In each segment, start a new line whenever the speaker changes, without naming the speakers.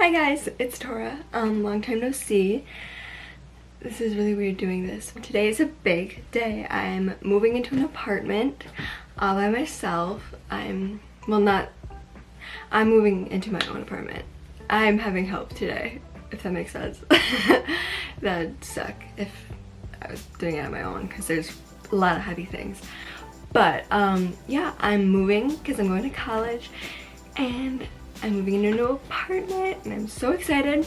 Hi guys, it's Tora. Long time no see. This is really weird doing this. Today is a big day. I'm moving into an apartment all by myself. I'm moving into my own apartment. I'm having help today, if that makes sense. That'd suck if I was doing it on my own because there's a lot of heavy things. But yeah, I'm moving because I'm going to college and I'm moving into a new apartment and I'm so excited.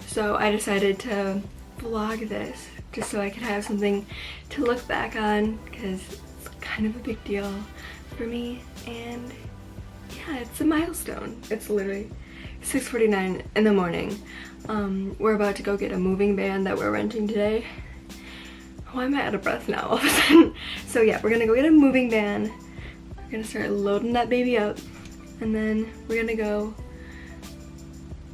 So I decided to vlog this just so I could have something to look back on because it's kind of a big deal for me, and yeah, it's a milestone. It's literally 6:49 in the morning. We're about to go get a moving van that we're renting today. Why am I out of breath now all of a sudden? So yeah, we're gonna go get a moving van. We're gonna start loading that baby up, and then we're gonna go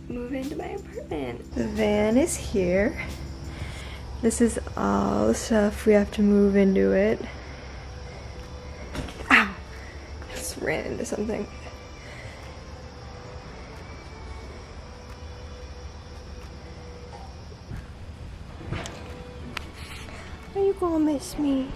move into my apartment. The van is here. This is all the stuff we have to move into it. Ow! I just ran into something. Are you gonna miss me?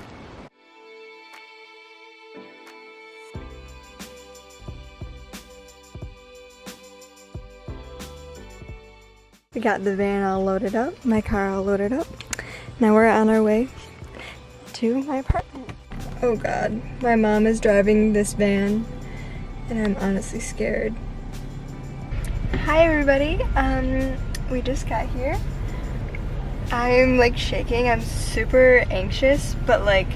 We got the van all loaded up, my car all loaded up. Now we're on our way to my apartment. Oh god, my mom is driving this van and I'm honestly scared. Hi everybody, we just got here. I'm like shaking, I'm super anxious, but like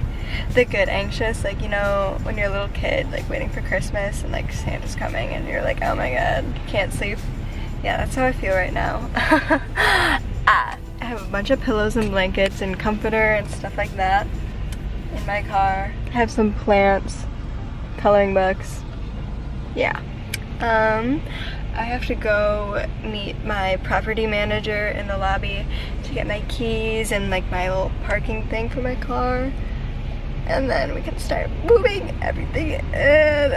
the good anxious, like, you know, when you're a little kid, like waiting for Christmas and like Santa's coming and you're like, oh my god, can't sleep. Yeah, that's how I feel right now. I have a bunch of pillows and blankets and comforter and stuff like that in my car. I have some plants, coloring books. Yeah. I have to go meet my property manager in the lobby to get my keys and like my little parking thing for my car. And then we can start moving everything in.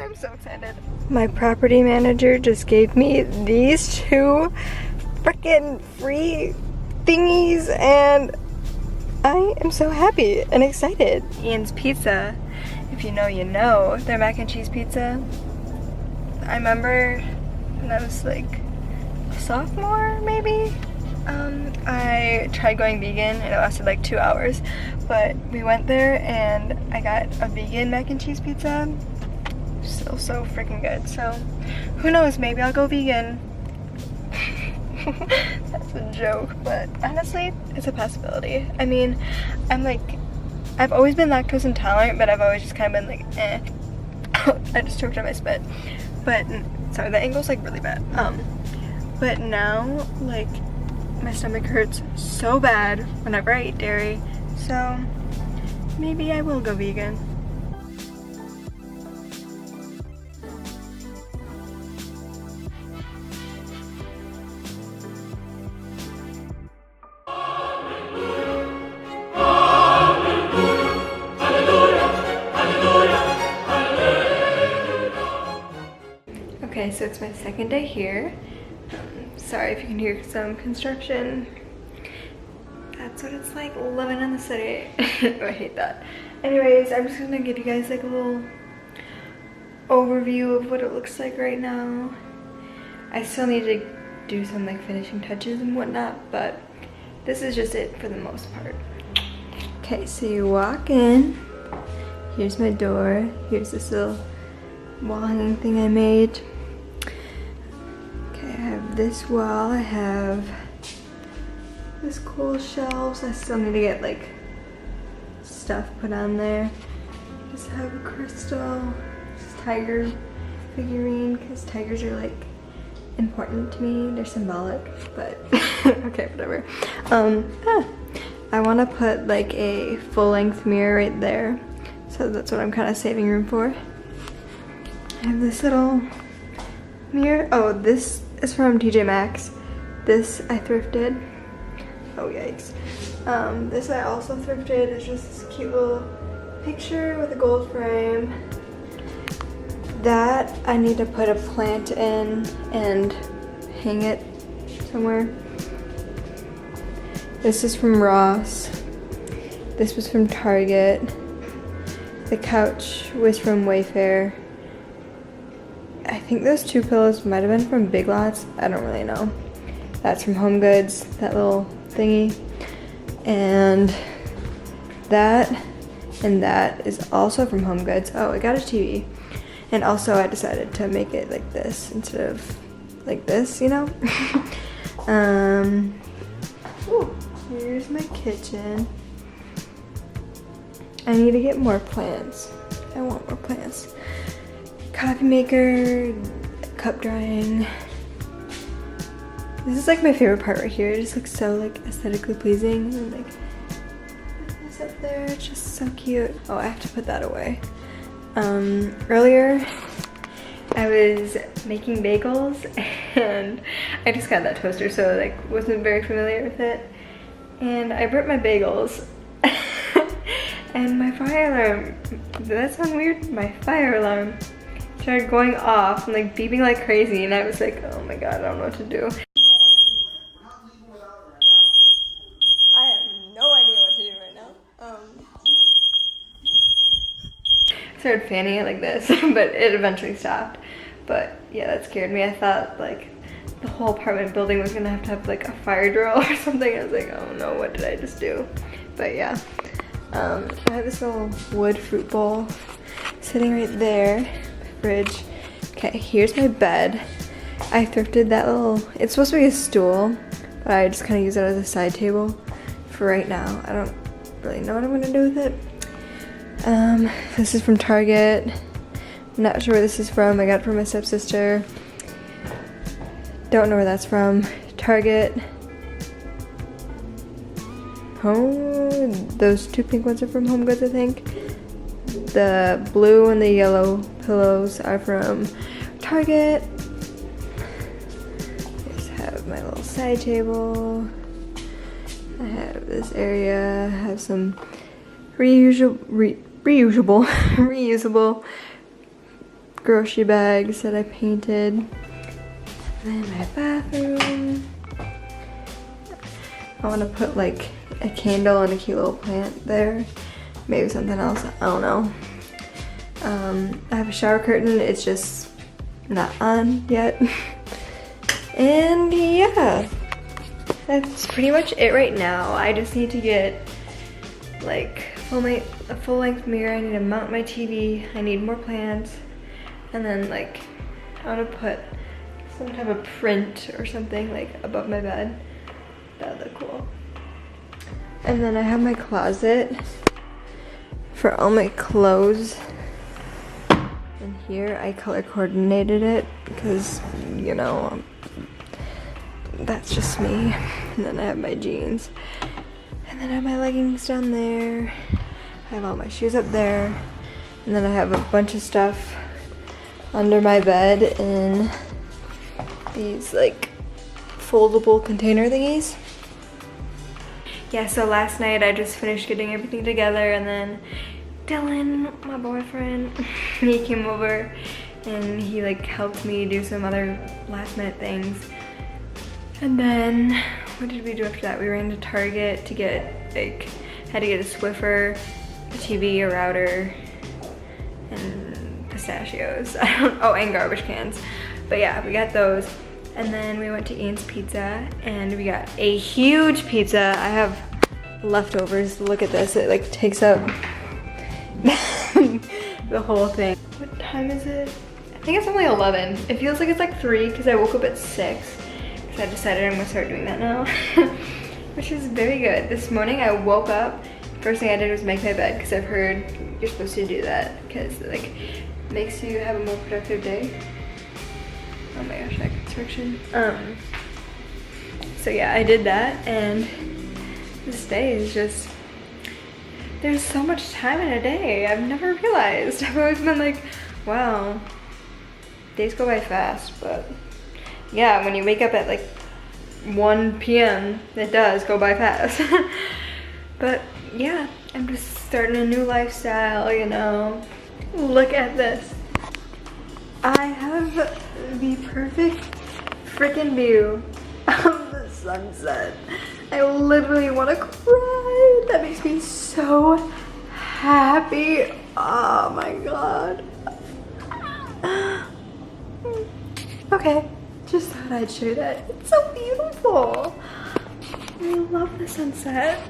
I'm so excited. My property manager just gave me these two freaking free thingies and I am so happy and excited. Ian's Pizza, if you know, you know, their mac and cheese pizza. I remember when I was like a sophomore maybe, I tried going vegan and it lasted like 2 hours, but we went there and I got a vegan mac and cheese pizza. Still so freaking good. So who knows, maybe I'll go vegan. That's a joke, but honestly it's a possibility. I mean, I've always been lactose intolerant, but I've always just kind of been like eh. I just choked on my spit, but sorry, the angle's like really bad. But now like my stomach hurts so bad whenever I eat dairy, so maybe I will go vegan. Okay, so it's my second day here. Sorry if you can hear some construction. That's what it's like living in the city. I hate that. Anyways, I'm just gonna give you guys like a little overview of what it looks like right now. I still need to do some like finishing touches and whatnot, but this is just it for the most part. Okay, so you walk in. Here's my door. Here's this little wall hanging thing I made. This wall, I have this cool shelves. I still need to get like stuff put on there. Just have a crystal, this tiger figurine, because tigers are like important to me. They're symbolic, but okay, whatever. I want to put like a full-length mirror right there, so that's what I'm kind of saving room for. I have this little mirror. Oh, this is from TJ Maxx. This I thrifted. Oh yikes. This I also thrifted. It's just this cute little picture with a gold frame. That I need to put a plant in and hang it somewhere. This is from Ross. This was from Target. The couch was from Wayfair. I think those 2 pillows might have been from Big Lots. I don't really know. That's from Home Goods, that little thingy. And that is also from Home Goods. Oh, I got a TV. And also I decided to make it like this instead of like this, you know? Ooh, here's my kitchen. I need to get more plants. I want more plants. Coffee maker, cup drying. This is like my favorite part right here. It just looks so like aesthetically pleasing. And like this up there, it's just so cute. Oh, I have to put that away. Earlier I was making bagels and I just got that toaster, so like wasn't very familiar with it. And I burnt my bagels. And my fire alarm, did that sound weird? My fire alarm started going off and like beeping like crazy, and I was like, oh my god, I don't know what to do. I have no idea what to do right now. I started fanning it like this, but it eventually stopped. But yeah, that scared me. I thought like the whole apartment building was gonna have like a fire drill or something. I was like, oh no, what did I just do? But yeah. I have this little wood fruit bowl sitting right there, fridge. Okay, here's my bed. I thrifted that little, it's supposed to be a stool, but I just kind of use it as a side table for right now. I don't really know what I'm gonna do with it. This is from Target. I'm not sure where this is from. I got it from my stepsister. Don't know where that's from. Target. Oh, those 2 pink ones are from Home Goods, I think. The blue and the yellow pillows are from Target. I just have my little side table. I have this area. I have some reusable grocery bags that I painted. And then my bathroom. I want to put like a candle and a cute little plant there. Maybe something else, I don't know. I have a shower curtain, it's just not on yet. And yeah, that's pretty much it right now. I just need to get like a full length mirror. I need to mount my TV. I need more plants. And then like, I want to put some type of print or something like above my bed. That would look cool. And then I have my closet for all my clothes. And here I color coordinated it because, you know, that's just me. And then I have my jeans. And then I have my leggings down there. I have all my shoes up there. And then I have a bunch of stuff under my bed in these like foldable container thingies. Yeah, so last night I just finished getting everything together, and then Dylan, my boyfriend, he came over and he like helped me do some other last minute things. And then what did we do after that? We ran to Target to get like, had to get a Swiffer, a TV, a router, and pistachios. Oh, and garbage cans. But yeah, we got those. And then we went to Ian's Pizza and we got a huge pizza. I have leftovers. Look at this. It like takes up the whole thing. What time is it? I think it's only 11. It feels like it's like 3 because I woke up at 6. So I decided I'm gonna start doing that now. Which is very good. This morning I woke up. First thing I did was make my bed because I've heard you're supposed to do that because it like makes you have a more productive day. Oh my gosh, that construction. So yeah, I did that, and this day is just, there's so much time in a day. I've never realized. I've always been like, wow, days go by fast, but yeah, when you wake up at like 1 p.m., it does go by fast. But yeah, I'm just starting a new lifestyle, you know. Look at this. I have the perfect freaking view of the sunset. I literally want to cry. That makes me so happy. Oh my god. Okay, just thought I'd show you that. It's so beautiful. I love the sunset.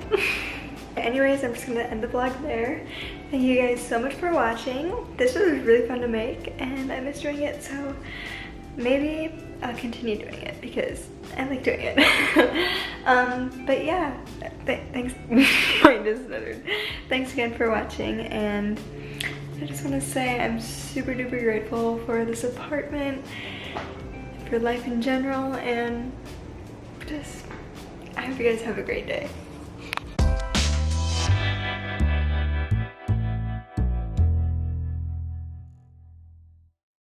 Anyways, I'm just gonna end the vlog there. Thank you guys so much for watching. This was really fun to make and I miss doing it, so maybe I'll continue doing it because I like doing it. But yeah, thanks. I just stuttered. Thanks again for watching, and I just want to say I'm super duper grateful for this apartment, for life in general, and just I hope you guys have a great day.